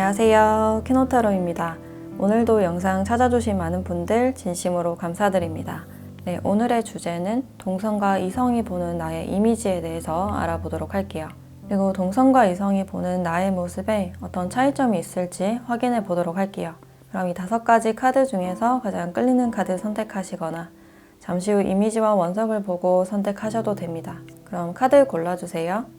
안녕하세요. 키노타로입니다. 오늘도 영상 찾아주신 많은 분들 진심으로 감사드립니다. 네, 오늘의 주제는 동성과 이성이 보는 나의 이미지에 대해서 알아보도록 할게요. 그리고 동성과 이성이 보는 나의 모습에 어떤 차이점이 있을지 확인해 보도록 할게요. 그럼 이 5가지 카드 중에서 가장 끌리는 카드 선택하시거나 잠시 후 이미지와 원석을 보고 선택하셔도 됩니다. 그럼 카드 골라주세요.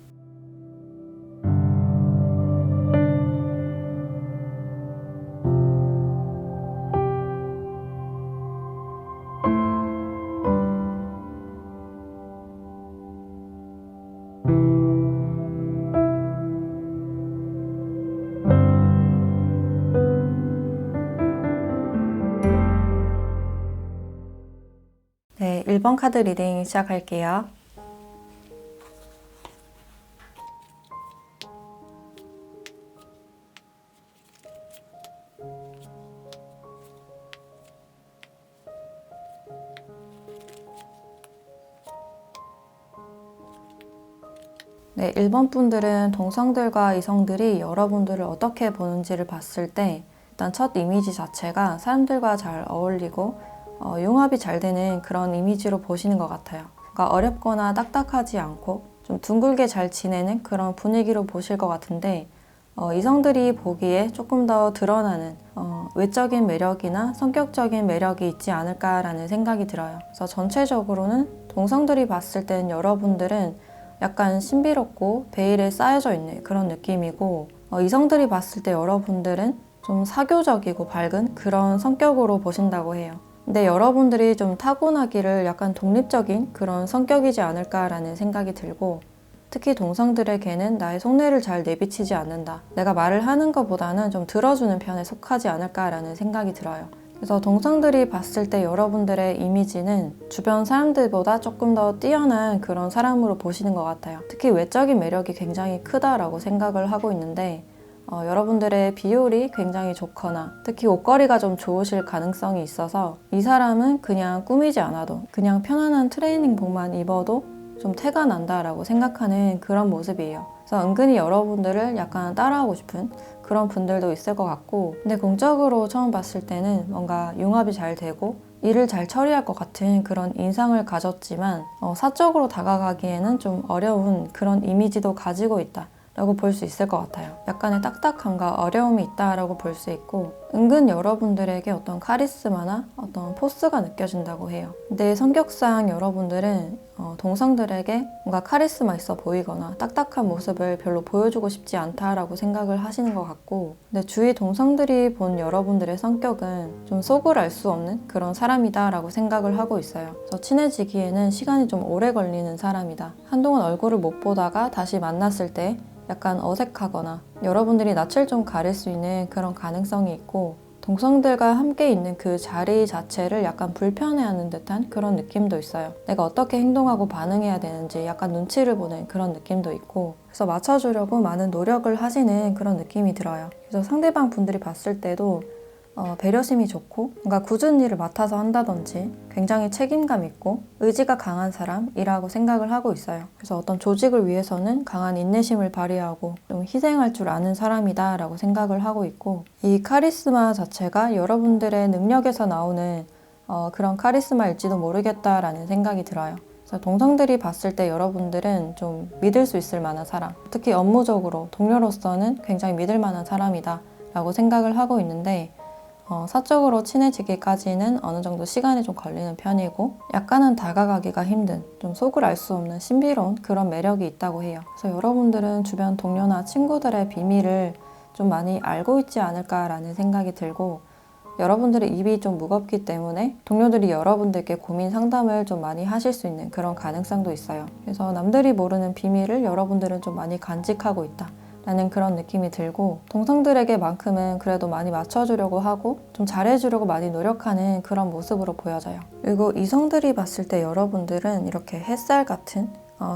네, 1번 카드 리딩 시작할게요. 네, 1번 분들은 동성들과 이성들이 여러분들을 어떻게 보는지를 봤을 때 일단 첫 이미지 자체가 사람들과 잘 어울리고 융합이 잘 되는 그런 이미지로 보시는 것 같아요. 그러니까 어렵거나 딱딱하지 않고 좀 둥글게 잘 지내는 그런 분위기로 보실 것 같은데 이성들이 보기에 조금 더 드러나는 외적인 매력이나 성격적인 매력이 있지 않을까라는 생각이 들어요. 그래서 전체적으로는 동성들이 봤을 땐 여러분들은 약간 신비롭고 베일에 쌓여져 있는 그런 느낌이고 이성들이 봤을 때 여러분들은 좀 사교적이고 밝은 그런 성격으로 보신다고 해요. 근데 여러분들이 좀 타고나기를 약간 독립적인 그런 성격이지 않을까라는 생각이 들고 특히 동성들에게는 나의 속내를 잘 내비치지 않는다. 내가 말을 하는 것보다는 좀 들어주는 편에 속하지 않을까라는 생각이 들어요. 그래서 동성들이 봤을 때 여러분들의 이미지는 주변 사람들보다 조금 더 뛰어난 그런 사람으로 보시는 것 같아요. 특히 외적인 매력이 굉장히 크다라고 생각을 하고 있는데 여러분들의 비율이 굉장히 좋거나 특히 옷걸이가 좀 좋으실 가능성이 있어서 이 사람은 그냥 꾸미지 않아도 그냥 편안한 트레이닝복만 입어도 좀 태가 난다라고 생각하는 그런 모습이에요. 그래서 은근히 여러분들을 약간 따라하고 싶은 그런 분들도 있을 것 같고 근데 공적으로 처음 봤을 때는 뭔가 융합이 잘 되고 일을 잘 처리할 것 같은 그런 인상을 가졌지만 사적으로 다가가기에는 좀 어려운 그런 이미지도 가지고 있다 라고 볼 수 있을 것 같아요. 약간의 딱딱함과 어려움이 있다라고 볼 수 있고 은근 여러분들에게 어떤 카리스마나 어떤 포스가 느껴진다고 해요. 근데 성격상 여러분들은 동성들에게 뭔가 카리스마 있어 보이거나 딱딱한 모습을 별로 보여주고 싶지 않다라고 생각을 하시는 것 같고 근데 주위 동성들이 본 여러분들의 성격은 좀 속을 알 수 없는 그런 사람이다라고 생각을 하고 있어요. 그래서 친해지기에는 시간이 좀 오래 걸리는 사람이다. 한동안 얼굴을 못 보다가 다시 만났을 때 약간 어색하거나 여러분들이 낯을 좀 가릴 수 있는 그런 가능성이 있고 동성들과 함께 있는 그 자리 자체를 약간 불편해하는 듯한 그런 느낌도 있어요. 내가 어떻게 행동하고 반응해야 되는지 약간 눈치를 보는 그런 느낌도 있고 그래서 맞춰주려고 많은 노력을 하시는 그런 느낌이 들어요. 그래서 상대방 분들이 봤을 때도 배려심이 좋고 뭔가 굳은 일을 맡아서 한다든지 굉장히 책임감 있고 의지가 강한 사람이라고 생각을 하고 있어요. 그래서 어떤 조직을 위해서는 강한 인내심을 발휘하고 좀 희생할 줄 아는 사람이다 라고 생각을 하고 있고 이 카리스마 자체가 여러분들의 능력에서 나오는 그런 카리스마일지도 모르겠다라는 생각이 들어요. 그래서 동성들이 봤을 때 여러분들은 좀 믿을 수 있을 만한 사람 특히 업무적으로 동료로서는 굉장히 믿을 만한 사람이다 라고 생각을 하고 있는데 사적으로 친해지기까지는 어느 정도 시간이 좀 걸리는 편이고 약간은 다가가기가 힘든 좀 속을 알 수 없는 신비로운 그런 매력이 있다고 해요. 그래서 여러분들은 주변 동료나 친구들의 비밀을 좀 많이 알고 있지 않을까라는 생각이 들고 여러분들의 입이 좀 무겁기 때문에 동료들이 여러분들께 고민 상담을 좀 많이 하실 수 있는 그런 가능성도 있어요. 그래서 남들이 모르는 비밀을 여러분들은 좀 많이 간직하고 있다. 라는 그런 느낌이 들고 동성들에게만큼은 그래도 많이 맞춰주려고 하고 좀 잘해주려고 많이 노력하는 그런 모습으로 보여져요. 그리고 이성들이 봤을 때 여러분들은 이렇게 햇살 같은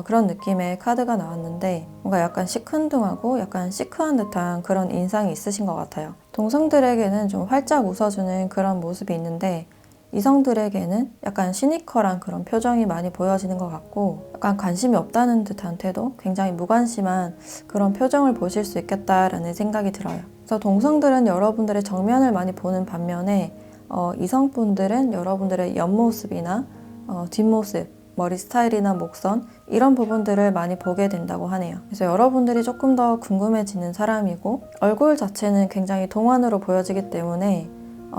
그런 느낌의 카드가 나왔는데 뭔가 약간 시큰둥하고 약간 시크한 듯한 그런 인상이 있으신 것 같아요. 동성들에게는 좀 활짝 웃어주는 그런 모습이 있는데 이성들에게는 약간 시니컬한 그런 표정이 많이 보여지는 것 같고 약간 관심이 없다는 듯한 태도, 굉장히 무관심한 그런 표정을 보실 수 있겠다라는 생각이 들어요. 그래서 동성들은 여러분들의 정면을 많이 보는 반면에 이성분들은 여러분들의 옆모습이나 뒷모습, 머리 스타일이나 목선 이런 부분들을 많이 보게 된다고 하네요. 그래서 여러분들이 조금 더 궁금해지는 사람이고 얼굴 자체는 굉장히 동안으로 보여지기 때문에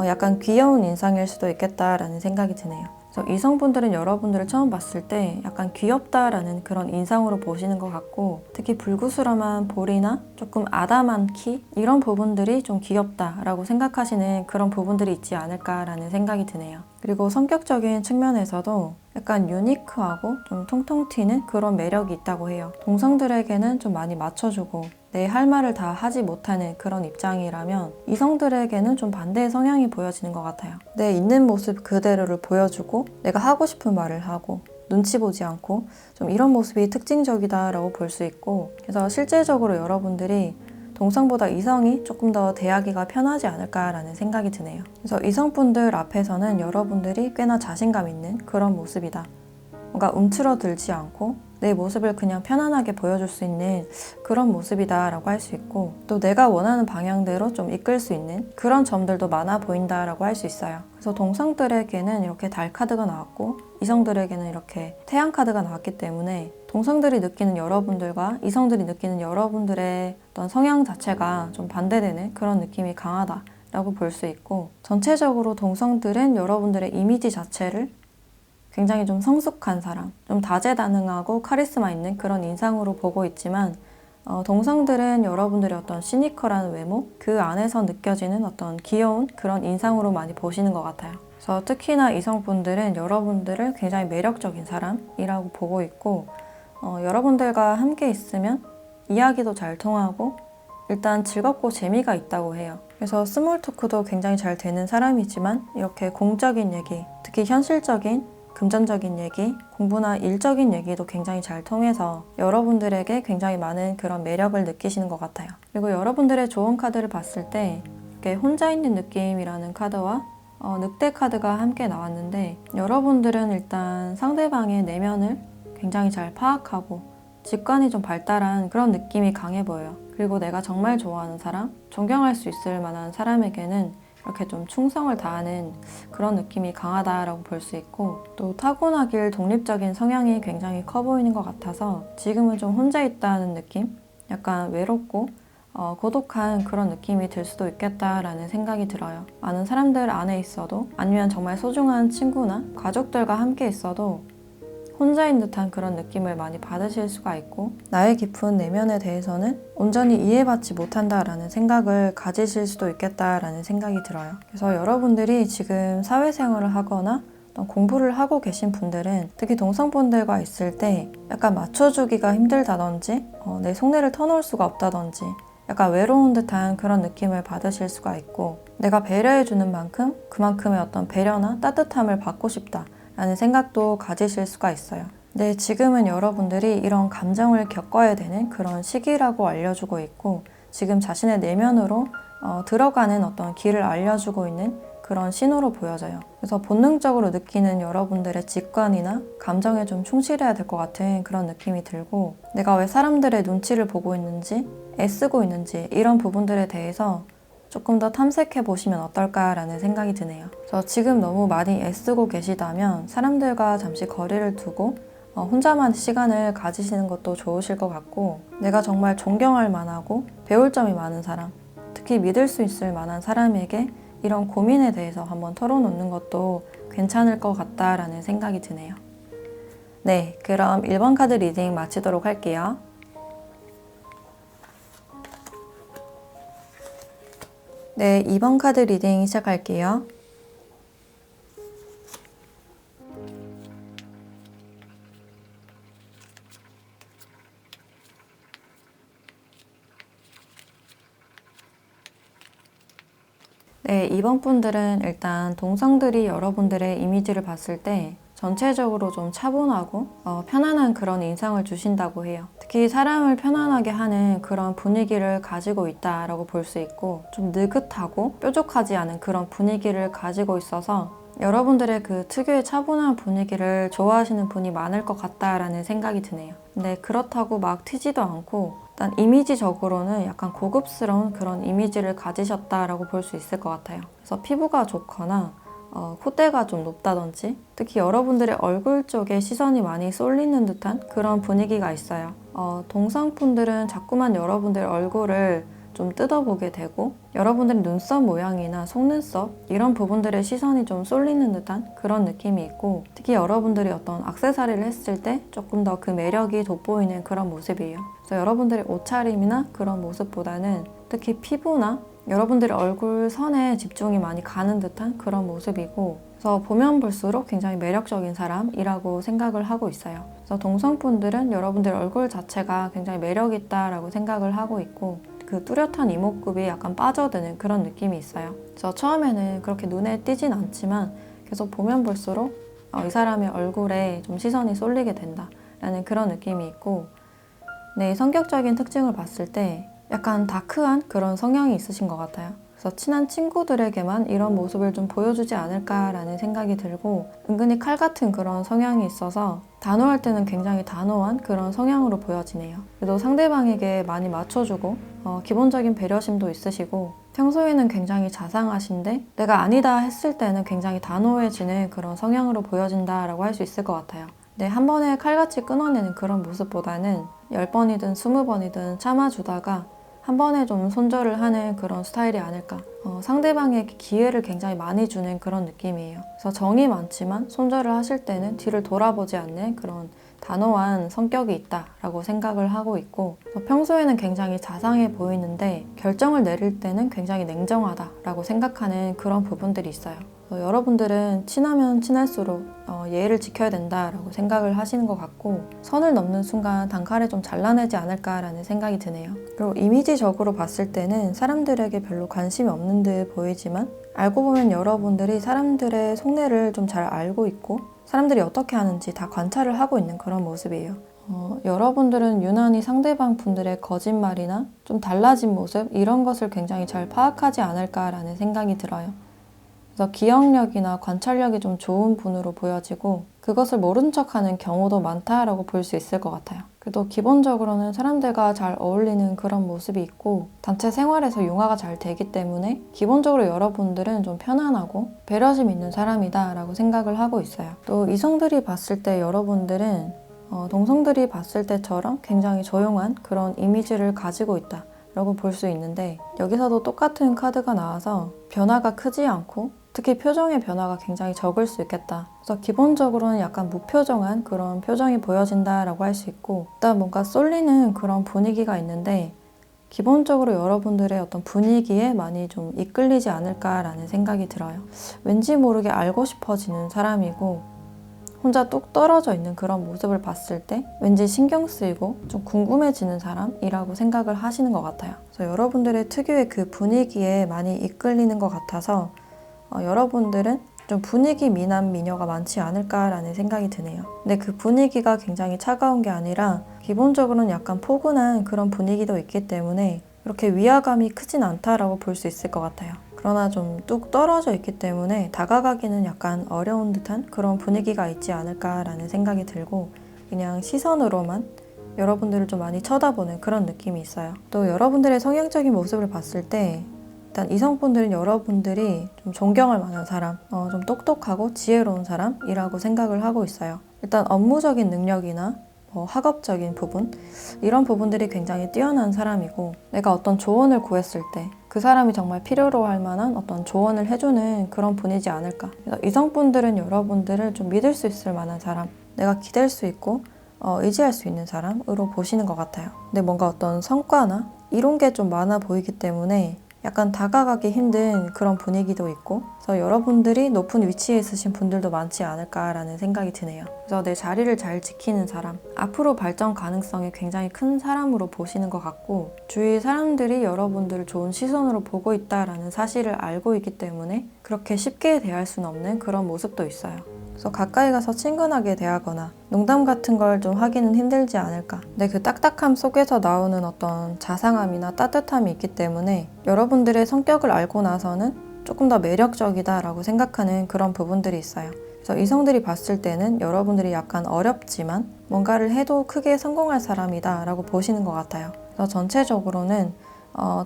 약간 귀여운 인상일 수도 있겠다라는 생각이 드네요. 그래서 이성분들은 여러분들을 처음 봤을 때 약간 귀엽다라는 그런 인상으로 보시는 것 같고 특히 불구스럼한 볼이나 조금 아담한 키 이런 부분들이 좀 귀엽다라고 생각하시는 그런 부분들이 있지 않을까라는 생각이 드네요. 그리고 성격적인 측면에서도 약간 유니크하고 좀 통통 튀는 그런 매력이 있다고 해요. 동성들에게는 좀 많이 맞춰주고 내 할 말을 다 하지 못하는 그런 입장이라면 이성들에게는 좀 반대의 성향이 보여지는 것 같아요. 내 있는 모습 그대로를 보여주고 내가 하고 싶은 말을 하고 눈치 보지 않고 좀 이런 모습이 특징적이다라고 볼 수 있고 그래서 실질적으로 여러분들이 동성보다 이성이 조금 더 대하기가 편하지 않을까라는 생각이 드네요. 그래서 이성분들 앞에서는 여러분들이 꽤나 자신감 있는 그런 모습이다. 뭔가 움츠러들지 않고 내 모습을 그냥 편안하게 보여줄 수 있는 그런 모습이다 라고 할 수 있고 또 내가 원하는 방향대로 좀 이끌 수 있는 그런 점들도 많아 보인다 라고 할 수 있어요. 그래서 동성들에게는 이렇게 달 카드가 나왔고 이성들에게는 이렇게 태양 카드가 나왔기 때문에 동성들이 느끼는 여러분들과 이성들이 느끼는 여러분들의 어떤 성향 자체가 좀 반대되는 그런 느낌이 강하다 라고 볼 수 있고 전체적으로 동성들은 여러분들의 이미지 자체를 굉장히 좀 성숙한 사람, 좀 다재다능하고 카리스마 있는 그런 인상으로 보고 있지만 동성들은 여러분들의 어떤 시니컬한 외모, 그 안에서 느껴지는 어떤 귀여운 그런 인상으로 많이 보시는 것 같아요. 그래서 특히나 이성분들은 여러분들을 굉장히 매력적인 사람이라고 보고 있고 여러분들과 함께 있으면 이야기도 잘 통하고 일단 즐겁고 재미가 있다고 해요. 그래서 스몰 토크도 굉장히 잘 되는 사람이지만 이렇게 공적인 얘기, 특히 현실적인 금전적인 얘기, 공부나 일적인 얘기도 굉장히 잘 통해서 여러분들에게 굉장히 많은 그런 매력을 느끼시는 것 같아요. 그리고 여러분들의 좋은 카드를 봤을 때 이렇게 혼자 있는 느낌이라는 카드와 늑대 카드가 함께 나왔는데 여러분들은 일단 상대방의 내면을 굉장히 잘 파악하고 직관이 좀 발달한 그런 느낌이 강해 보여요. 그리고 내가 정말 좋아하는 사람, 존경할 수 있을 만한 사람에게는 이렇게 좀 충성을 다하는 그런 느낌이 강하다라고 볼 수 있고 또 타고나길 독립적인 성향이 굉장히 커 보이는 것 같아서 지금은 좀 혼자 있다는 느낌? 약간 외롭고 고독한 그런 느낌이 들 수도 있겠다라는 생각이 들어요. 많은 사람들 안에 있어도 아니면 정말 소중한 친구나 가족들과 함께 있어도 혼자인 듯한 그런 느낌을 많이 받으실 수가 있고 나의 깊은 내면에 대해서는 온전히 이해받지 못한다라는 생각을 가지실 수도 있겠다라는 생각이 들어요. 그래서 여러분들이 지금 사회생활을 하거나 어떤 공부를 하고 계신 분들은 특히 동성분들과 있을 때 약간 맞춰주기가 힘들다든지 내 속내를 터놓을 수가 없다든지 약간 외로운 듯한 그런 느낌을 받으실 수가 있고 내가 배려해주는 만큼 그만큼의 어떤 배려나 따뜻함을 받고 싶다 라는 생각도 가지실 수가 있어요. 근데 지금은 여러분들이 이런 감정을 겪어야 되는 그런 시기라고 알려주고 있고 지금 자신의 내면으로 들어가는 어떤 길을 알려주고 있는 그런 신호로 보여져요. 그래서 본능적으로 느끼는 여러분들의 직관이나 감정에 좀 충실해야 될 것 같은 그런 느낌이 들고 내가 왜 사람들의 눈치를 보고 있는지 애쓰고 있는지 이런 부분들에 대해서 조금 더 탐색해 보시면 어떨까라는 생각이 드네요. 그래서 지금 너무 많이 애쓰고 계시다면 사람들과 잠시 거리를 두고 혼자만 시간을 가지시는 것도 좋으실 것 같고 내가 정말 존경할 만하고 배울 점이 많은 사람, 특히 믿을 수 있을 만한 사람에게 이런 고민에 대해서 한번 털어놓는 것도 괜찮을 것 같다라는 생각이 드네요. 네, 그럼 1번 카드 리딩 마치도록 할게요. 네, 2번 카드 리딩 시작할게요. 네, 2번 분들은 일단 동성들이 여러분들의 이미지를 봤을 때 전체적으로 좀 차분하고 편안한 그런 인상을 주신다고 해요. 특히 사람을 편안하게 하는 그런 분위기를 가지고 있다라고 볼 수 있고 좀 느긋하고 뾰족하지 않은 그런 분위기를 가지고 있어서 여러분들의 그 특유의 차분한 분위기를 좋아하시는 분이 많을 것 같다라는 생각이 드네요. 근데 그렇다고 막 튀지도 않고 일단 이미지적으로는 약간 고급스러운 그런 이미지를 가지셨다라고 볼 수 있을 것 같아요. 그래서 피부가 좋거나 콧대가 좀 높다든지 특히 여러분들의 얼굴 쪽에 시선이 많이 쏠리는 듯한 그런 분위기가 있어요. 동성분들은 자꾸만 여러분들 얼굴을 좀 뜯어보게 되고 여러분들의 눈썹 모양이나 속눈썹 이런 부분들의 시선이 좀 쏠리는 듯한 그런 느낌이 있고 특히 여러분들이 어떤 액세서리를 했을 때 조금 더 그 매력이 돋보이는 그런 모습이에요. 그래서 여러분들의 옷차림이나 그런 모습보다는 특히 피부나 여러분들의 얼굴 선에 집중이 많이 가는 듯한 그런 모습이고 그래서 보면 볼수록 굉장히 매력적인 사람이라고 생각을 하고 있어요. 그래서 동성분들은 여러분들 얼굴 자체가 굉장히 매력 있다라고 생각을 하고 있고 그 뚜렷한 이목구비 약간 빠져드는 그런 느낌이 있어요. 그래서 처음에는 그렇게 눈에 띄진 않지만 계속 보면 볼수록 이 사람의 얼굴에 좀 시선이 쏠리게 된다라는 그런 느낌이 있고 네, 성격적인 특징을 봤을 때 약간 다크한 그런 성향이 있으신 것 같아요. 그래서 친한 친구들에게만 이런 모습을 좀 보여주지 않을까라는 생각이 들고 은근히 칼 같은 그런 성향이 있어서 단호할 때는 굉장히 단호한 그런 성향으로 보여지네요. 그래도 상대방에게 많이 맞춰주고 기본적인 배려심도 있으시고 평소에는 굉장히 자상하신데 내가 아니다 했을 때는 굉장히 단호해지는 그런 성향으로 보여진다라고 할 수 있을 것 같아요. 네, 한 번에 칼같이 끊어내는 그런 모습보다는 10번이든 20번이든 참아주다가 한 번에 좀 손절을 하는 그런 스타일이 아닐까. 상대방에게 기회를 굉장히 많이 주는 그런 느낌이에요. 그래서 정이 많지만 손절을 하실 때는 뒤를 돌아보지 않는 그런 단호한 성격이 있다라고 생각을 하고 있고 평소에는 굉장히 자상해 보이는데 결정을 내릴 때는 굉장히 냉정하다라고 생각하는 그런 부분들이 있어요. 여러분들은 친하면 친할수록 예의를 지켜야 된다라고 생각을 하시는 것 같고 선을 넘는 순간 단칼에 좀 잘라내지 않을까라는 생각이 드네요. 그리고 이미지적으로 봤을 때는 사람들에게 별로 관심이 없는 듯 보이지만 알고 보면 여러분들이 사람들의 속내를 좀 잘 알고 있고 사람들이 어떻게 하는지 다 관찰을 하고 있는 그런 모습이에요. 여러분들은 유난히 상대방 분들의 거짓말이나 좀 달라진 모습 이런 것을 굉장히 잘 파악하지 않을까라는 생각이 들어요. 그래서 기억력이나 관찰력이 좀 좋은 분으로 보여지고 그것을 모른 척하는 경우도 많다라고 볼 수 있을 것 같아요. 그래도 기본적으로는 사람들과 잘 어울리는 그런 모습이 있고 단체 생활에서 융화가 잘 되기 때문에 기본적으로 여러분들은 좀 편안하고 배려심 있는 사람이다 라고 생각을 하고 있어요. 또 이성들이 봤을 때 여러분들은 동성들이 봤을 때처럼 굉장히 조용한 그런 이미지를 가지고 있다 라고 볼 수 있는데 여기서도 똑같은 카드가 나와서 변화가 크지 않고 특히 표정의 변화가 굉장히 적을 수 있겠다. 그래서 기본적으로는 약간 무표정한 그런 표정이 보여진다라고 할 수 있고 일단 뭔가 쏠리는 그런 분위기가 있는데 기본적으로 여러분들의 어떤 분위기에 많이 좀 이끌리지 않을까라는 생각이 들어요. 왠지 모르게 알고 싶어지는 사람이고 혼자 뚝 떨어져 있는 그런 모습을 봤을 때 왠지 신경 쓰이고 좀 궁금해지는 사람이라고 생각을 하시는 것 같아요. 그래서 여러분들의 특유의 그 분위기에 많이 이끌리는 것 같아서 여러분들은 좀 분위기 미남 미녀가 많지 않을까라는 생각이 드네요. 근데 그 분위기가 굉장히 차가운 게 아니라 기본적으로는 약간 포근한 그런 분위기도 있기 때문에 그렇게 위화감이 크진 않다라고 볼 수 있을 것 같아요. 그러나 좀 뚝 떨어져 있기 때문에 다가가기는 약간 어려운 듯한 그런 분위기가 있지 않을까라는 생각이 들고 그냥 시선으로만 여러분들을 좀 많이 쳐다보는 그런 느낌이 있어요. 또 여러분들의 성향적인 모습을 봤을 때 일단 이성분들은 여러분들이 좀 존경할 만한 사람, 좀 똑똑하고 지혜로운 사람이라고 생각을 하고 있어요. 일단 업무적인 능력이나 학업적인 부분 이런 부분들이 굉장히 뛰어난 사람이고 내가 어떤 조언을 구했을 때 그 사람이 정말 필요로 할 만한 어떤 조언을 해주는 그런 분이지 않을까. 그래서 이성분들은 여러분들을 좀 믿을 수 있을 만한 사람, 내가 기댈 수 있고 의지할 수 있는 사람으로 보시는 것 같아요. 근데 뭔가 어떤 성과나 이런 게 좀 많아 보이기 때문에 약간 다가가기 힘든 그런 분위기도 있고 그래서 여러분들이 높은 위치에 있으신 분들도 많지 않을까라는 생각이 드네요. 그래서 내 자리를 잘 지키는 사람, 앞으로 발전 가능성이 굉장히 큰 사람으로 보시는 것 같고 주위 사람들이 여러분들을 좋은 시선으로 보고 있다라는 사실을 알고 있기 때문에 그렇게 쉽게 대할 수는 없는 그런 모습도 있어요. 그래서 가까이 가서 친근하게 대하거나 농담 같은 걸 좀 하기는 힘들지 않을까. 근데 그 딱딱함 속에서 나오는 어떤 자상함이나 따뜻함이 있기 때문에 여러분들의 성격을 알고 나서는 조금 더 매력적이다라고 생각하는 그런 부분들이 있어요. 그래서 이성들이 봤을 때는 여러분들이 약간 어렵지만 뭔가를 해도 크게 성공할 사람이다 라고 보시는 것 같아요. 그래서 전체적으로는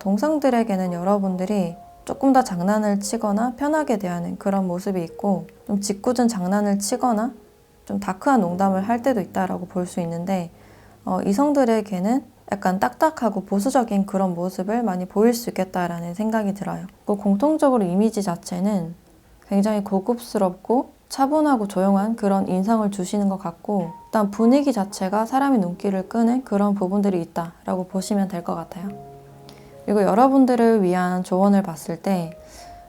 동상들에게는 여러분들이 조금 더 장난을 치거나 편하게 대하는 그런 모습이 있고, 좀 짓궂은 장난을 치거나 좀 다크한 농담을 할 때도 있다라고 볼 수 있는데, 이성들에게는 약간 딱딱하고 보수적인 그런 모습을 많이 보일 수 있겠다라는 생각이 들어요. 공통적으로 이미지 자체는 굉장히 고급스럽고 차분하고 조용한 그런 인상을 주시는 것 같고, 일단 분위기 자체가 사람의 눈길을 끄는 그런 부분들이 있다라고 보시면 될 것 같아요. 그리고 여러분들을 위한 조언을 봤을 때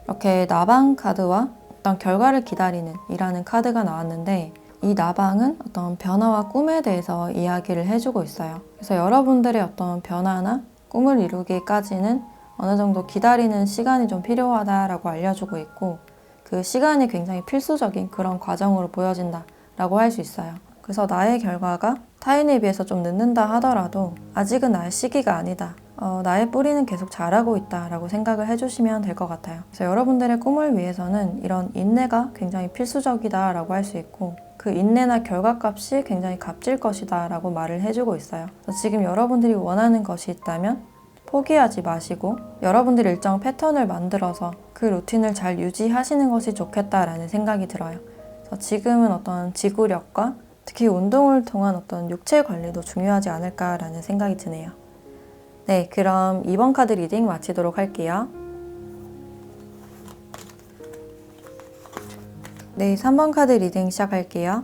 이렇게 나방 카드와 어떤 결과를 기다리는 이라는 카드가 나왔는데, 이 나방은 어떤 변화와 꿈에 대해서 이야기를 해주고 있어요. 그래서 여러분들의 어떤 변화나 꿈을 이루기까지는 어느 정도 기다리는 시간이 좀 필요하다라고 알려주고 있고, 그 시간이 굉장히 필수적인 그런 과정으로 보여진다라고 할 수 있어요. 그래서 나의 결과가 타인에 비해서 좀 늦는다 하더라도 아직은 나의 시기가 아니다. 나의 뿌리는 계속 자라고 있다라고 생각을 해주시면 될 것 같아요. 그래서 여러분들의 꿈을 위해서는 이런 인내가 굉장히 필수적이다라고 할 수 있고, 그 인내나 결과값이 굉장히 값질 것이다 라고 말을 해주고 있어요. 그래서 지금 여러분들이 원하는 것이 있다면 포기하지 마시고 여러분들이 일정 패턴을 만들어서 그 루틴을 잘 유지하시는 것이 좋겠다라는 생각이 들어요. 그래서 지금은 어떤 지구력과 특히 운동을 통한 어떤 육체 관리도 중요하지 않을까라는 생각이 드네요. 네, 그럼 2번 카드 리딩 마치도록 할게요. 네, 3번 카드 리딩 시작할게요.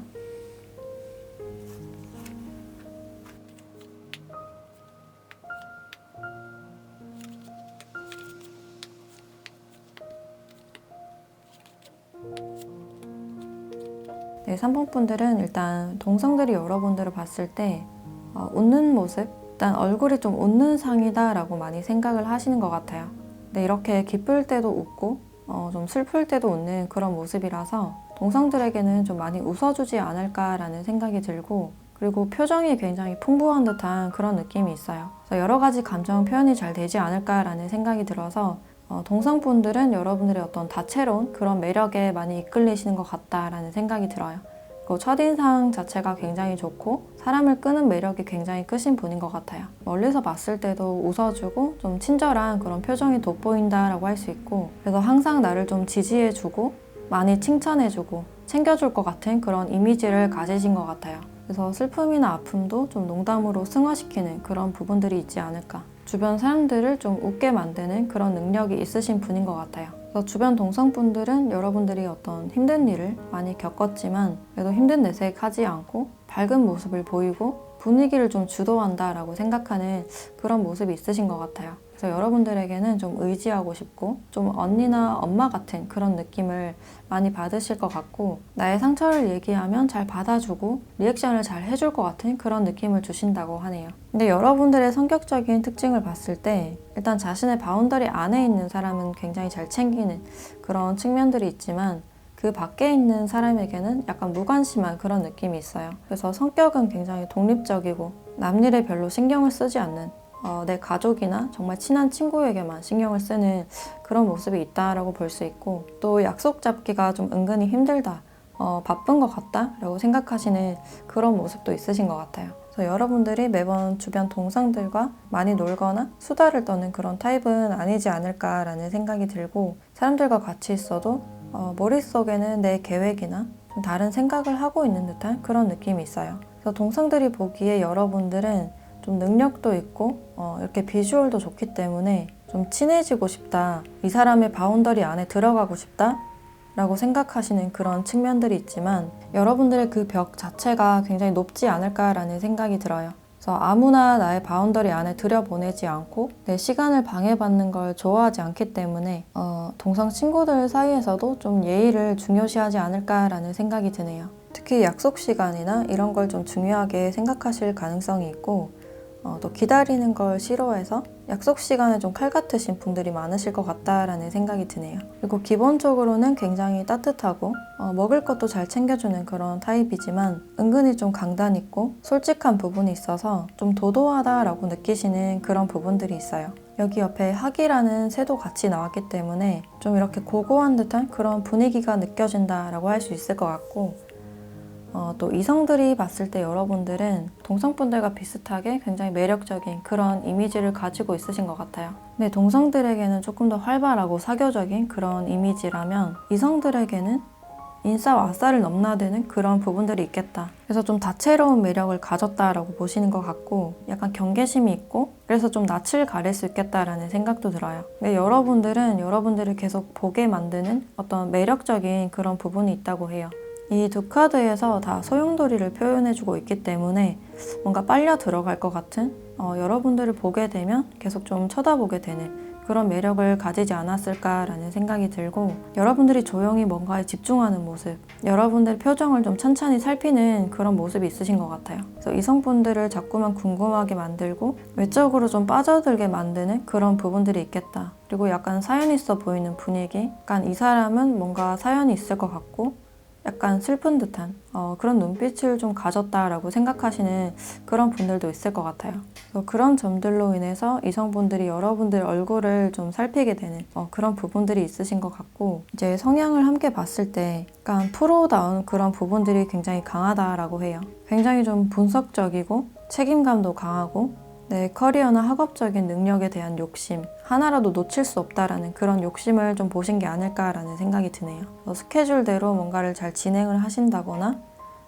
네, 3번 분들은 일단 동성들이 여러분들을 봤을 때 웃는 모습, 일단 얼굴이 좀 웃는 상이다 라고 많이 생각을 하시는 것 같아요. 근데 이렇게 기쁠 때도 웃고 좀 슬플 때도 웃는 그런 모습이라서 동성들에게는 좀 많이 웃어주지 않을까라는 생각이 들고, 그리고 표정이 굉장히 풍부한 듯한 그런 느낌이 있어요. 그래서 여러 가지 감정 표현이 잘 되지 않을까라는 생각이 들어서 동성분들은 여러분들의 어떤 다채로운 그런 매력에 많이 이끌리시는 것 같다라는 생각이 들어요. 그리고 첫인상 자체가 굉장히 좋고 사람을 끄는 매력이 굉장히 크신 분인 것 같아요. 멀리서 봤을 때도 웃어주고 좀 친절한 그런 표정이 돋보인다라고 할 수 있고, 그래서 항상 나를 좀 지지해주고 많이 칭찬해주고 챙겨줄 것 같은 그런 이미지를 가지신 것 같아요. 그래서 슬픔이나 아픔도 좀 농담으로 승화시키는 그런 부분들이 있지 않을까. 주변 사람들을 좀 웃게 만드는 그런 능력이 있으신 분인 것 같아요. 그래서 주변 동성분들은 여러분들이 어떤 힘든 일을 많이 겪었지만 그래도 힘든 내색하지 않고 밝은 모습을 보이고 분위기를 좀 주도한다라고 생각하는 그런 모습이 있으신 것 같아요. 그래서 여러분들에게는 좀 의지하고 싶고 좀 언니나 엄마 같은 그런 느낌을 많이 받으실 것 같고, 나의 상처를 얘기하면 잘 받아주고 리액션을 잘 해줄 것 같은 그런 느낌을 주신다고 하네요. 근데 여러분들의 성격적인 특징을 봤을 때 일단 자신의 바운더리 안에 있는 사람은 굉장히 잘 챙기는 그런 측면들이 있지만, 그 밖에 있는 사람에게는 약간 무관심한 그런 느낌이 있어요. 그래서 성격은 굉장히 독립적이고 남일에 별로 신경을 쓰지 않는, 내 가족이나 정말 친한 친구에게만 신경을 쓰는 그런 모습이 있다라고 볼 수 있고, 또 약속 잡기가 좀 은근히 힘들다, 바쁜 것 같다 라고 생각하시는 그런 모습도 있으신 것 같아요. 그래서 여러분들이 매번 주변 동상들과 많이 놀거나 수다를 떠는 그런 타입은 아니지 않을까라는 생각이 들고, 사람들과 같이 있어도 머릿속에는 내 계획이나 좀 다른 생각을 하고 있는 듯한 그런 느낌이 있어요. 그래서 동상들이 보기에 여러분들은 좀 능력도 있고 이렇게 비주얼도 좋기 때문에 좀 친해지고 싶다, 이 사람의 바운더리 안에 들어가고 싶다 라고 생각하시는 그런 측면들이 있지만, 여러분들의 그 벽 자체가 굉장히 높지 않을까라는 생각이 들어요. 그래서 아무나 나의 바운더리 안에 들여보내지 않고 내 시간을 방해받는 걸 좋아하지 않기 때문에 동성 친구들 사이에서도 좀 예의를 중요시하지 않을까라는 생각이 드네요. 특히 약속 시간이나 이런 걸 좀 중요하게 생각하실 가능성이 있고, 또 기다리는 걸 싫어해서 약속 시간에 좀 칼 같으신 분들이 많으실 것 같다라는 생각이 드네요. 그리고 기본적으로는 굉장히 따뜻하고 먹을 것도 잘 챙겨주는 그런 타입이지만 은근히 좀 강단 있고 솔직한 부분이 있어서 좀 도도하다라고 느끼시는 그런 부분들이 있어요. 여기 옆에 학이라는 새도 같이 나왔기 때문에 좀 이렇게 고고한 듯한 그런 분위기가 느껴진다라고 할 수 있을 것 같고, 또 이성들이 봤을 때 여러분들은 동성분들과 비슷하게 굉장히 매력적인 그런 이미지를 가지고 있으신 것 같아요. 근데 동성들에게는 조금 더 활발하고 사교적인 그런 이미지라면 이성들에게는 인싸와 아싸를 넘나드는 그런 부분들이 있겠다. 그래서 좀 다채로운 매력을 가졌다라고 보시는 것 같고 약간 경계심이 있고 그래서 좀 낯을 가릴 수 있겠다라는 생각도 들어요. 근데 여러분들은 여러분들을 계속 보게 만드는 어떤 매력적인 그런 부분이 있다고 해요. 이 두 카드에서 다 소용돌이를 표현해주고 있기 때문에 뭔가 빨려 들어갈 것 같은 여러분들을 보게 되면 계속 좀 쳐다보게 되는 그런 매력을 가지지 않았을까라는 생각이 들고 여러분들이 조용히 뭔가에 집중하는 모습 여러분들의 표정을 좀 천천히 살피는 그런 모습이 있으신 것 같아요. 그래서 이성분들을 자꾸만 궁금하게 만들고 외적으로 좀 빠져들게 만드는 그런 부분들이 있겠다. 그리고 약간 사연 있어 보이는 분위기 약간 이 사람은 뭔가 사연이 있을 것 같고 약간 슬픈 듯한 그런 눈빛을 좀 가졌다라고 생각하시는 그런 분들도 있을 것 같아요. 그래서 그런 점들로 인해서 이성분들이 여러분들 얼굴을 좀 살피게 되는 그런 부분들이 있으신 것 같고 이제 성향을 함께 봤을 때 약간 프로다운 그런 부분들이 굉장히 강하다라고 해요. 굉장히 좀 분석적이고 책임감도 강하고 내 커리어나 학업적인 능력에 대한 욕심 하나라도 놓칠 수 없다라는 그런 욕심을 좀 보신 게 아닐까라는 생각이 드네요. 스케줄대로 뭔가를 잘 진행을 하신다거나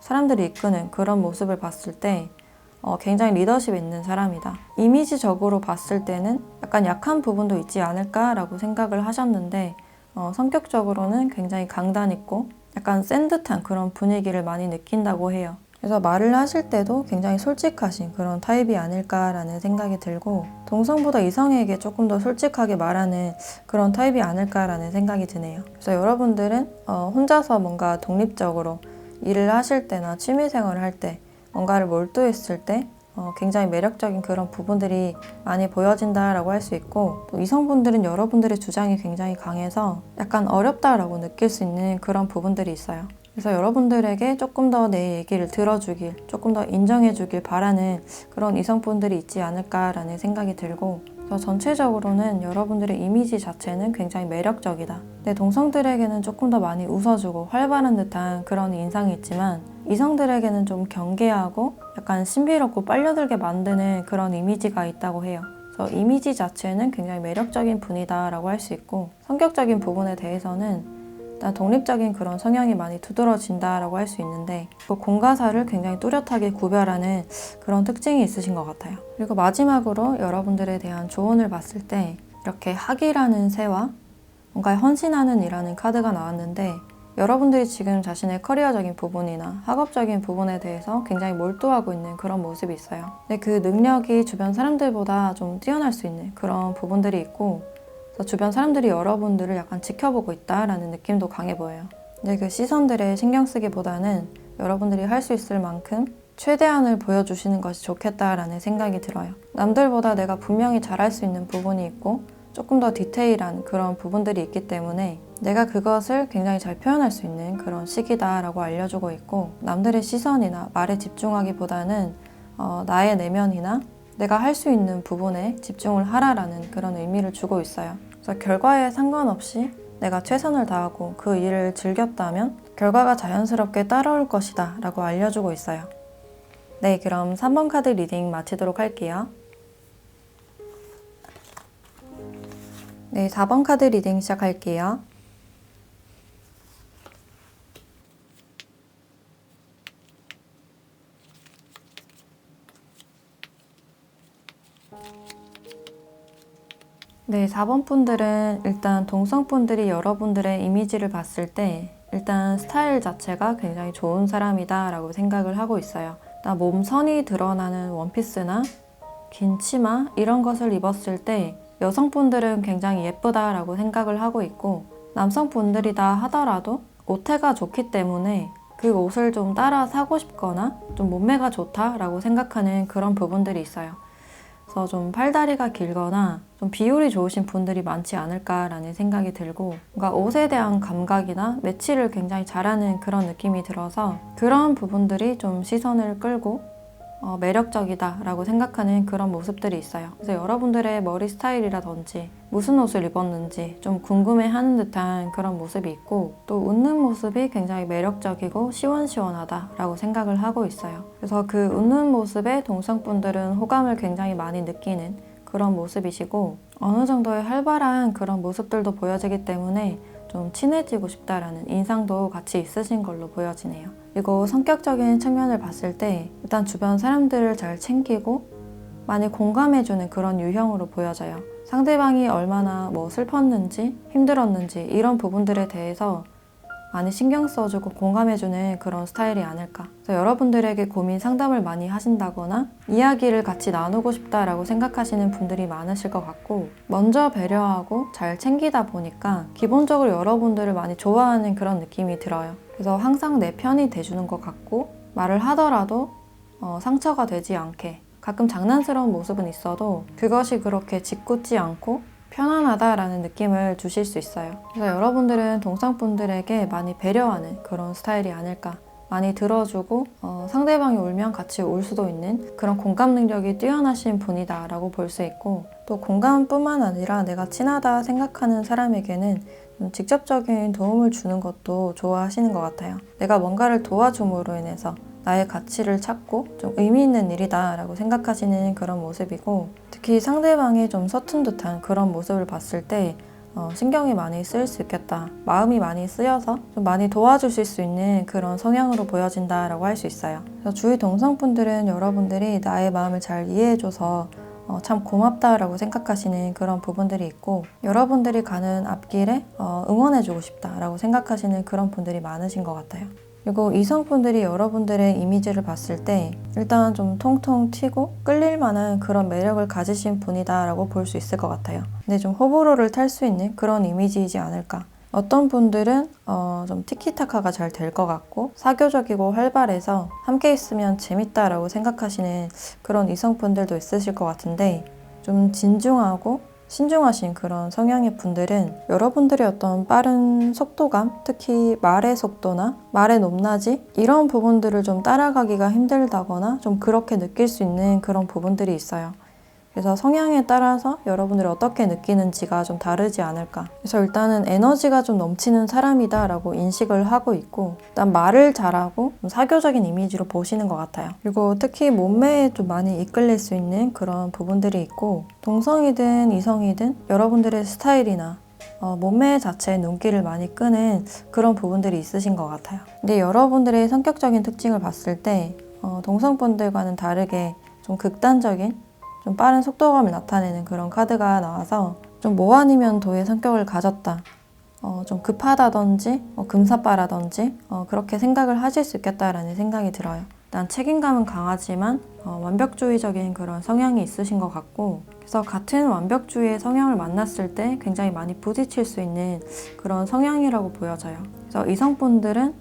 사람들이 이끄는 그런 모습을 봤을 때 굉장히 리더십 있는 사람이다. 이미지적으로 봤을 때는 약간 약한 부분도 있지 않을까라고 생각을 하셨는데 성격적으로는 굉장히 강단 있고 약간 센 듯한 그런 분위기를 많이 느낀다고 해요. 그래서 말을 하실 때도 굉장히 솔직하신 그런 타입이 아닐까라는 생각이 들고 동성보다 이성에게 조금 더 솔직하게 말하는 그런 타입이 아닐까라는 생각이 드네요. 그래서 여러분들은 혼자서 뭔가 독립적으로 일을 하실 때나 취미생활을 할 때 뭔가를 몰두했을 때 굉장히 매력적인 그런 부분들이 많이 보여진다라고 할 수 있고 또 이성분들은 여러분들의 주장이 굉장히 강해서 약간 어렵다라고 느낄 수 있는 그런 부분들이 있어요. 그래서 여러분들에게 조금 더 내 얘기를 들어주길, 조금 더 인정해주길 바라는 그런 이성분들이 있지 않을까라는 생각이 들고 그래서 전체적으로는 여러분들의 이미지 자체는 굉장히 매력적이다. 근데 동성들에게는 조금 더 많이 웃어주고 활발한 듯한 그런 인상이 있지만 이성들에게는 좀 경계하고 약간 신비롭고 빨려들게 만드는 그런 이미지가 있다고 해요. 그래서 이미지 자체는 굉장히 매력적인 분이다라고 할 수 있고 성격적인 부분에 대해서는 일단 독립적인 그런 성향이 많이 두드러진다라고 할 수 있는데 그 공과사를 굉장히 뚜렷하게 구별하는 그런 특징이 있으신 것 같아요. 그리고 마지막으로 여러분들에 대한 조언을 봤을 때 이렇게 학이라는 새와 뭔가 헌신하는 이라는 카드가 나왔는데 여러분들이 지금 자신의 커리어적인 부분이나 학업적인 부분에 대해서 굉장히 몰두하고 있는 그런 모습이 있어요. 근데 그 능력이 주변 사람들보다 좀 뛰어날 수 있는 그런 부분들이 있고 그래서 주변 사람들이 여러분들을 약간 지켜보고 있다라는 느낌도 강해 보여요. 근데 그 시선들에 신경 쓰기보다는 여러분들이 할 수 있을 만큼 최대한을 보여주시는 것이 좋겠다라는 생각이 들어요. 남들보다 내가 분명히 잘할 수 있는 부분이 있고 조금 더 디테일한 그런 부분들이 있기 때문에 내가 그것을 굉장히 잘 표현할 수 있는 그런 시기다라고 알려주고 있고 남들의 시선이나 말에 집중하기보다는 나의 내면이나 내가 할 수 있는 부분에 집중을 하라라는 그런 의미를 주고 있어요. 그래서 결과에 상관없이 내가 최선을 다하고 그 일을 즐겼다면 결과가 자연스럽게 따라올 것이다 라고 알려주고 있어요. 네, 그럼 3번 카드 리딩 마치도록 할게요. 네, 4번 카드 리딩 시작할게요. 네, 4번 분들은 일단 동성분들이 여러분들의 이미지를 봤을 때 일단 스타일 자체가 굉장히 좋은 사람이다 라고 생각을 하고 있어요. 일단 몸선이 드러나는 원피스나 긴 치마 이런 것을 입었을 때 여성분들은 굉장히 예쁘다 라고 생각을 하고 있고 남성분들이다 하더라도 옷태가 좋기 때문에 그 옷을 좀 따라 사고 싶거나 좀 몸매가 좋다 라고 생각하는 그런 부분들이 있어요. 그래서 좀 팔다리가 길거나 좀 비율이 좋으신 분들이 많지 않을까라는 생각이 들고 뭔가 옷에 대한 감각이나 매치를 굉장히 잘하는 그런 느낌이 들어서 그런 부분들이 좀 시선을 끌고 매력적이다 라고 생각하는 그런 모습들이 있어요. 그래서 여러분들의 머리 스타일이라든지 무슨 옷을 입었는지 좀 궁금해하는 듯한 그런 모습이 있고, 또 웃는 모습이 굉장히 매력적이고 시원시원하다 라고 생각을 하고 있어요. 그래서 그 웃는 모습에 동성분들은 호감을 굉장히 많이 느끼는 그런 모습이시고, 어느 정도의 활발한 그런 모습들도 보여지기 때문에 좀 친해지고 싶다라는 인상도 같이 있으신 걸로 보여지네요. 그리고 성격적인 측면을 봤을 때 일단 주변 사람들을 잘 챙기고 많이 공감해주는 그런 유형으로 보여져요. 상대방이 얼마나 슬펐는지 힘들었는지 이런 부분들에 대해서 많이 신경 써주고 공감해주는 그런 스타일이 아닐까. 그래서 여러분들에게 고민 상담을 많이 하신다거나 이야기를 같이 나누고 싶다라고 생각하시는 분들이 많으실 것 같고, 먼저 배려하고 잘 챙기다 보니까 기본적으로 여러분들을 많이 좋아하는 그런 느낌이 들어요. 그래서 항상 내 편이 돼주는 것 같고, 말을 하더라도 상처가 되지 않게, 가끔 장난스러운 모습은 있어도 그것이 그렇게 짓궂지 않고 편안하다라는 느낌을 주실 수 있어요. 그래서 여러분들은 동성분들에게 많이 배려하는 그런 스타일이 아닐까. 많이 들어주고 상대방이 울면 같이 울 수도 있는 그런 공감 능력이 뛰어나신 분이다 라고 볼 수 있고, 또 공감뿐만 아니라 내가 친하다 생각하는 사람에게는 직접적인 도움을 주는 것도 좋아하시는 것 같아요. 내가 뭔가를 도와줌으로 인해서 나의 가치를 찾고 좀 의미 있는 일이다 라고 생각하시는 그런 모습이고, 특히 상대방이 좀 서툰 듯한 그런 모습을 봤을 때 신경이 많이 쓰일 수 있겠다, 마음이 많이 쓰여서 좀 많이 도와주실 수 있는 그런 성향으로 보여진다 라고 할 수 있어요. 그래서 주위 동성분들은 여러분들이 나의 마음을 잘 이해해줘서 참 고맙다라고 생각하시는 그런 부분들이 있고, 여러분들이 가는 앞길에 응원해주고 싶다라고 생각하시는 그런 분들이 많으신 것 같아요. 그리고 이성분들이 여러분들의 이미지를 봤을 때 일단 좀 통통 튀고 끌릴 만한 그런 매력을 가지신 분이다라고 볼 수 있을 것 같아요. 근데 좀 호불호를 탈 수 있는 그런 이미지이지 않을까. 어떤 분들은 좀 티키타카가 잘 될 것 같고 사교적이고 활발해서 함께 있으면 재밌다라고 생각하시는 그런 이성분들도 있으실 것 같은데, 좀 진중하고 신중하신 그런 성향의 분들은 여러분들의 어떤 빠른 속도감, 특히 말의 속도나 말의 높낮이 이런 부분들을 좀 따라가기가 힘들다거나 좀 그렇게 느낄 수 있는 그런 부분들이 있어요. 그래서 성향에 따라서 여러분들이 어떻게 느끼는지가 좀 다르지 않을까. 그래서 일단은 에너지가 좀 넘치는 사람이다 라고 인식을 하고 있고, 일단 말을 잘하고 좀 사교적인 이미지로 보시는 것 같아요. 그리고 특히 몸매에 좀 많이 이끌릴 수 있는 그런 부분들이 있고, 동성이든 이성이든 여러분들의 스타일이나 몸매 자체에 눈길을 많이 끄는 그런 부분들이 있으신 것 같아요. 근데 여러분들의 성격적인 특징을 봤을 때 동성분들과는 다르게 좀 극단적인 좀 빠른 속도감을 나타내는 그런 카드가 나와서 좀 뭐 아니면 도의 성격을 가졌다, 좀 급하다든지 금사빠라든지 그렇게 생각을 하실 수 있겠다라는 생각이 들어요. 일단 책임감은 강하지만 완벽주의적인 그런 성향이 있으신 것 같고, 그래서 같은 완벽주의의 성향을 만났을 때 굉장히 많이 부딪힐 수 있는 그런 성향이라고 보여져요. 그래서 이성분들은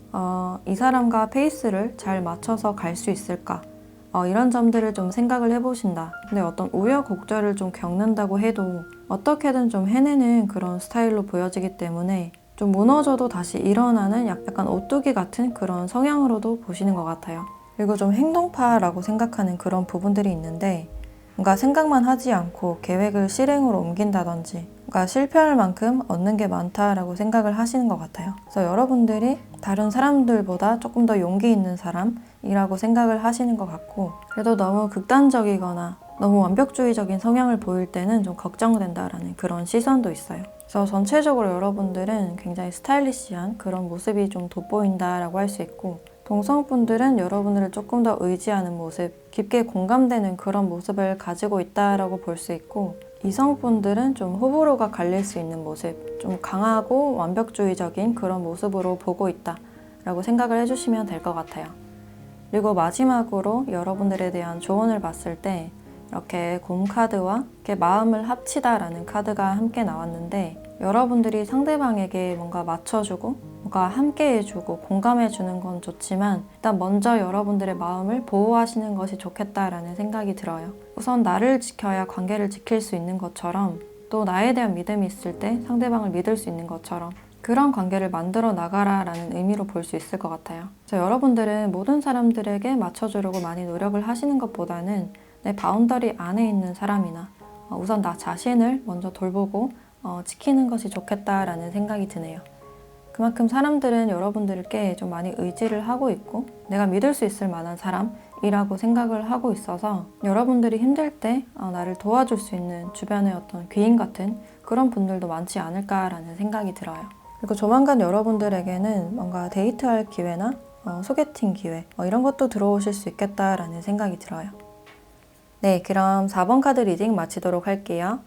이 사람과 페이스를 잘 맞춰서 갈 수 있을까? 이런 점들을 좀 생각을 해보신다. 근데 어떤 우여곡절을 좀 겪는다고 해도 어떻게든 좀 해내는 그런 스타일로 보여지기 때문에 좀 무너져도 다시 일어나는 약간 오뚜기 같은 그런 성향으로도 보시는 것 같아요. 그리고 좀 행동파라고 생각하는 그런 부분들이 있는데, 뭔가 생각만 하지 않고 계획을 실행으로 옮긴다든지 뭔가 실패할 만큼 얻는 게 많다라고 생각을 하시는 것 같아요. 그래서 여러분들이 다른 사람들보다 조금 더 용기 있는 사람이라고 생각을 하시는 것 같고, 그래도 너무 극단적이거나 너무 완벽주의적인 성향을 보일 때는 좀 걱정된다라는 그런 시선도 있어요. 그래서 전체적으로 여러분들은 굉장히 스타일리시한 그런 모습이 좀 돋보인다라고 할 수 있고, 동성분들은 여러분들을 조금 더 의지하는 모습, 깊게 공감되는 그런 모습을 가지고 있다라고 볼 수 있고, 이성분들은 좀 호불호가 갈릴 수 있는 모습, 좀 강하고 완벽주의적인 그런 모습으로 보고 있다라고 생각을 해주시면 될 것 같아요. 그리고 마지막으로 여러분들에 대한 조언을 봤을 때 이렇게 곰 카드와 이렇게 마음을 합치다라는 카드가 함께 나왔는데, 여러분들이 상대방에게 뭔가 맞춰주고 뭔가 함께 해주고 공감해주는 건 좋지만 일단 먼저 여러분들의 마음을 보호하시는 것이 좋겠다라는 생각이 들어요. 우선 나를 지켜야 관계를 지킬 수 있는 것처럼, 또 나에 대한 믿음이 있을 때 상대방을 믿을 수 있는 것처럼, 그런 관계를 만들어 나가라라는 의미로 볼 수 있을 것 같아요. 그래서 여러분들은 모든 사람들에게 맞춰주려고 많이 노력을 하시는 것보다는 내 바운더리 안에 있는 사람이나 우선 나 자신을 먼저 돌보고 지키는 것이 좋겠다라는 생각이 드네요. 그만큼 사람들은 여러분들께 좀 많이 의지를 하고 있고 내가 믿을 수 있을 만한 사람이라고 생각을 하고 있어서 여러분들이 힘들 때 나를 도와줄 수 있는 주변의 어떤 귀인 같은 그런 분들도 많지 않을까라는 생각이 들어요. 그리고 조만간 여러분들에게는 뭔가 데이트할 기회나 소개팅 기회 이런 것도 들어오실 수 있겠다라는 생각이 들어요. 네, 그럼 4번 카드 리딩 마치도록 할게요.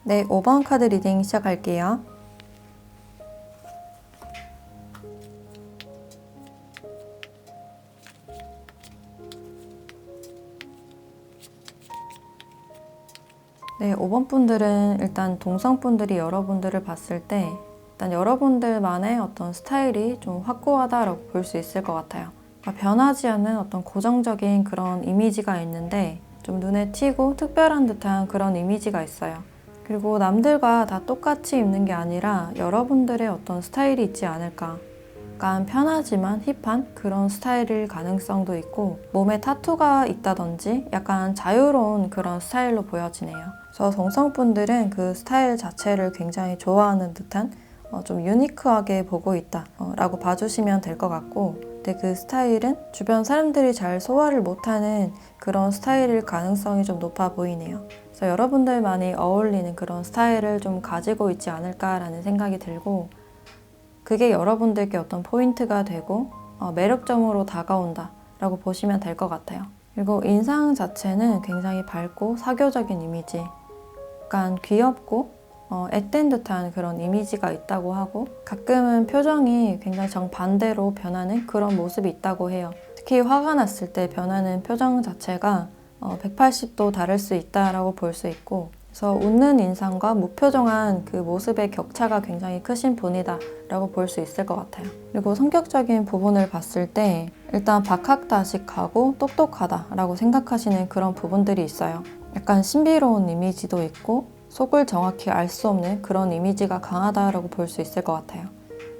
네, 5번 카드 리딩 시작할게요. 네, 5번 분들은 일단 동성분들이 여러분들을 봤을 때 일단 여러분들만의 어떤 스타일이 좀 확고하다라고 볼 수 있을 것 같아요. 그러니까 변하지 않는 어떤 고정적인 그런 이미지가 있는데 좀 눈에 튀고 특별한 듯한 그런 이미지가 있어요. 그리고 남들과 다 똑같이 입는 게 아니라 여러분들의 어떤 스타일이 있지 않을까. 약간 편하지만 힙한 그런 스타일일 가능성도 있고 몸에 타투가 있다든지 약간 자유로운 그런 스타일로 보여지네요. 그래서 동성분들은 그 스타일 자체를 굉장히 좋아하는 듯한 좀 유니크하게 보고 있다 라고 봐주시면 될 것 같고 근데 그 스타일은 주변 사람들이 잘 소화를 못하는 그런 스타일일 가능성이 좀 높아 보이네요. 그래서 여러분들만이 어울리는 그런 스타일을 좀 가지고 있지 않을까라는 생각이 들고 그게 여러분들께 어떤 포인트가 되고 매력점으로 다가온다 라고 보시면 될 것 같아요. 그리고 인상 자체는 굉장히 밝고 사교적인 이미지, 약간 귀엽고 앳된 듯한 그런 이미지가 있다고 하고 가끔은 표정이 굉장히 정반대로 변하는 그런 모습이 있다고 해요. 특히 화가 났을 때 변하는 표정 자체가 180도 다를 수 있다라고 볼 수 있고 그래서 웃는 인상과 무표정한 그 모습의 격차가 굉장히 크신 분이다 라고 볼 수 있을 것 같아요. 그리고 성격적인 부분을 봤을 때 일단 박학다식하고 똑똑하다 라고 생각하시는 그런 부분들이 있어요. 약간 신비로운 이미지도 있고 속을 정확히 알 수 없는 그런 이미지가 강하다라고 볼 수 있을 것 같아요.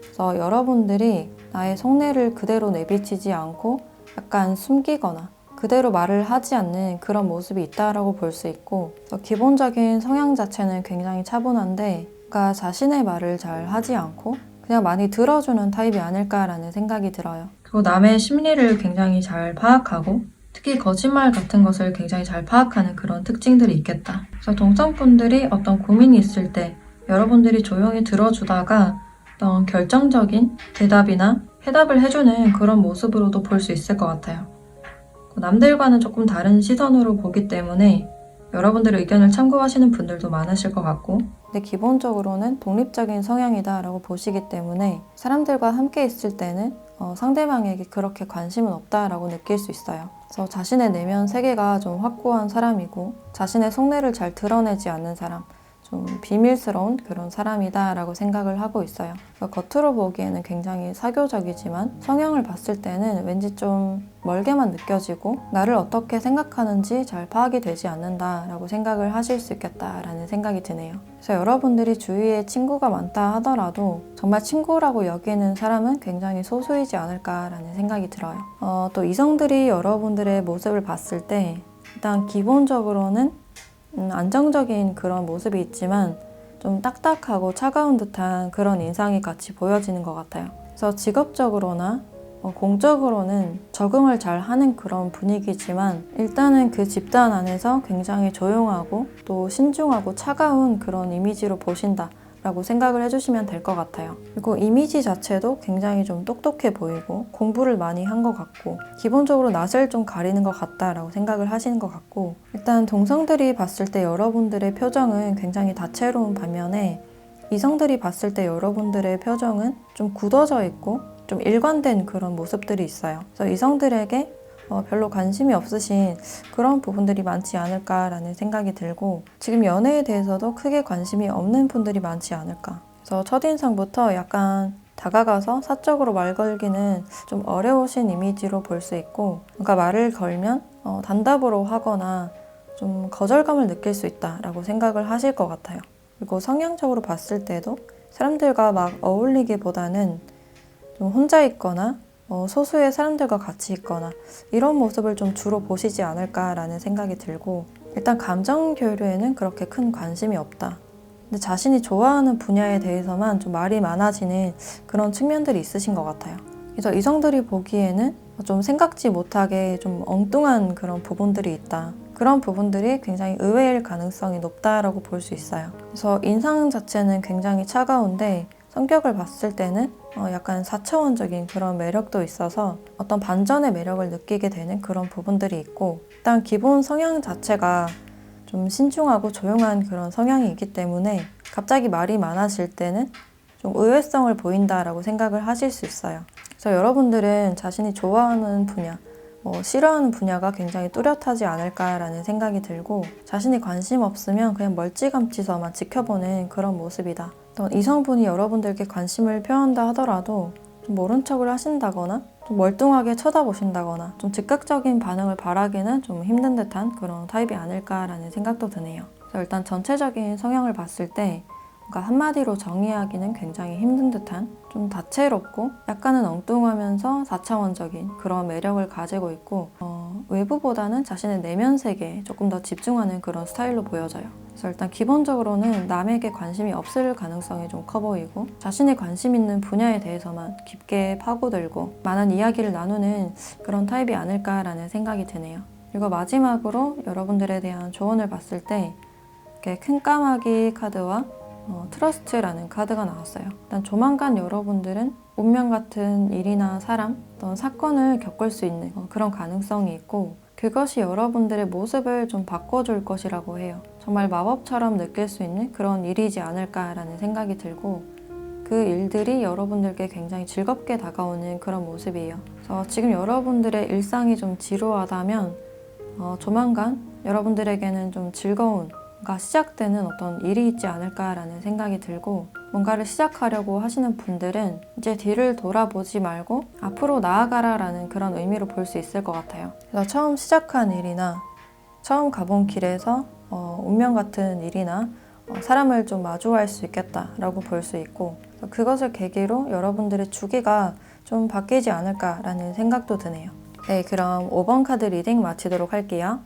그래서 여러분들이 나의 속내를 그대로 내비치지 않고 약간 숨기거나 그대로 말을 하지 않는 그런 모습이 있다라고 볼 수 있고 기본적인 성향 자체는 굉장히 차분한데 그러니까 자신의 말을 잘 하지 않고 그냥 많이 들어주는 타입이 아닐까라는 생각이 들어요. 그리고 남의 심리를 굉장히 잘 파악하고 특히 거짓말 같은 것을 굉장히 잘 파악하는 그런 특징들이 있겠다. 그래서 동성분들이 어떤 고민이 있을 때 여러분들이 조용히 들어주다가 어떤 결정적인 대답이나 해답을 해주는 그런 모습으로도 볼 수 있을 것 같아요. 남들과는 조금 다른 시선으로 보기 때문에 여러분들의 의견을 참고하시는 분들도 많으실 것 같고 근데 기본적으로는 독립적인 성향이다라고 보시기 때문에 사람들과 함께 있을 때는 상대방에게 그렇게 관심은 없다라고 느낄 수 있어요. 그래서 자신의 내면 세계가 좀 확고한 사람이고 자신의 속내를 잘 드러내지 않는 사람 좀 비밀스러운 그런 사람이다 라고 생각을 하고 있어요. 그러니까 겉으로 보기에는 굉장히 사교적이지만 성향을 봤을 때는 왠지 좀 멀게만 느껴지고 나를 어떻게 생각하는지 잘 파악이 되지 않는다 라고 생각을 하실 수 있겠다라는 생각이 드네요. 그래서 여러분들이 주위에 친구가 많다 하더라도 정말 친구라고 여기는 사람은 굉장히 소수이지 않을까라는 생각이 들어요. 또 이성들이 여러분들의 모습을 봤을 때 일단 기본적으로는 안정적인 그런 모습이 있지만 좀 딱딱하고 차가운 듯한 그런 인상이 같이 보여지는 것 같아요. 그래서 직업적으로나 공적으로는 적응을 잘 하는 그런 분위기지만 일단은 그 집단 안에서 굉장히 조용하고 또 신중하고 차가운 그런 이미지로 보신다 라고 생각을 해주시면 될 것 같아요. 그리고 이미지 자체도 굉장히 좀 똑똑해 보이고 공부를 많이 한 것 같고 기본적으로 낯을 좀 가리는 것 같다라고 생각을 하시는 것 같고 일단 동성들이 봤을 때 여러분들의 표정은 굉장히 다채로운 반면에 이성들이 봤을 때 여러분들의 표정은 좀 굳어져 있고 좀 일관된 그런 모습들이 있어요. 그래서 이성들에게 별로 관심이 없으신 그런 부분들이 많지 않을까라는 생각이 들고 지금 연애에 대해서도 크게 관심이 없는 분들이 많지 않을까. 그래서 첫인상부터 약간 다가가서 사적으로 말 걸기는 좀 어려우신 이미지로 볼 수 있고 그러니까 말을 걸면 단답으로 하거나 좀 거절감을 느낄 수 있다라고 생각을 하실 것 같아요. 그리고 성향적으로 봤을 때도 사람들과 막 어울리기보다는 좀 혼자 있거나 소수의 사람들과 같이 있거나 이런 모습을 좀 주로 보시지 않을까라는 생각이 들고, 일단 감정 교류에는 그렇게 큰 관심이 없다. 근데 자신이 좋아하는 분야에 대해서만 좀 말이 많아지는 그런 측면들이 있으신 것 같아요. 그래서 이성들이 보기에는 좀 생각지 못하게 좀 엉뚱한 그런 부분들이 있다. 그런 부분들이 굉장히 의외일 가능성이 높다라고 볼 수 있어요. 그래서 인상 자체는 굉장히 차가운데 성격을 봤을 때는 약간 4차원적인 그런 매력도 있어서 어떤 반전의 매력을 느끼게 되는 그런 부분들이 있고, 일단 기본 성향 자체가 좀 신중하고 조용한 그런 성향이 있기 때문에 갑자기 말이 많아질 때는 좀 의외성을 보인다라고 생각을 하실 수 있어요. 그래서 여러분들은 자신이 좋아하는 분야, 싫어하는 분야가 굉장히 뚜렷하지 않을까라는 생각이 들고, 자신이 관심 없으면 그냥 멀찌감치서만 지켜보는 그런 모습이다. 또 이성분이 여러분들께 관심을 표한다 하더라도 좀 모른 척을 하신다거나 좀 멀뚱하게 쳐다보신다거나 좀 즉각적인 반응을 바라기는 좀 힘든 듯한 그런 타입이 아닐까라는 생각도 드네요. 그래서 일단 전체적인 성향을 봤을 때 뭔가 한마디로 정의하기는 굉장히 힘든 듯한 좀 다채롭고 약간은 엉뚱하면서 4차원적인 그런 매력을 가지고 있고, 외부보다는 자신의 내면 세계에 조금 더 집중하는 그런 스타일로 보여져요. 그래서 일단 기본적으로는 남에게 관심이 없을 가능성이 좀 커 보이고, 자신이 관심 있는 분야에 대해서만 깊게 파고들고 많은 이야기를 나누는 그런 타입이 아닐까라는 생각이 드네요. 그리고 마지막으로 여러분들에 대한 조언을 봤을 때 이렇게 큰 까마귀 카드와 트러스트라는 카드가 나왔어요. 일단 조만간 여러분들은 운명 같은 일이나 사람, 어떤 사건을 겪을 수 있는 그런 가능성이 있고, 그것이 여러분들의 모습을 좀 바꿔줄 것이라고 해요. 정말 마법처럼 느낄 수 있는 그런 일이지 않을까라는 생각이 들고, 그 일들이 여러분들께 굉장히 즐겁게 다가오는 그런 모습이에요. 그래서 지금 여러분들의 일상이 좀 지루하다면 조만간 여러분들에게는 좀 즐거운 뭔가 시작되는 어떤 일이 있지 않을까라는 생각이 들고, 뭔가를 시작하려고 하시는 분들은 이제 뒤를 돌아보지 말고 앞으로 나아가라라는 그런 의미로 볼 수 있을 것 같아요. 그래서 처음 시작한 일이나 처음 가본 길에서 운명 같은 일이나 사람을 좀 마주할 수 있겠다라고 볼 수 있고, 그것을 계기로 여러분들의 주기가 좀 바뀌지 않을까라는 생각도 드네요. 네, 그럼 5번 카드 리딩 마치도록 할게요.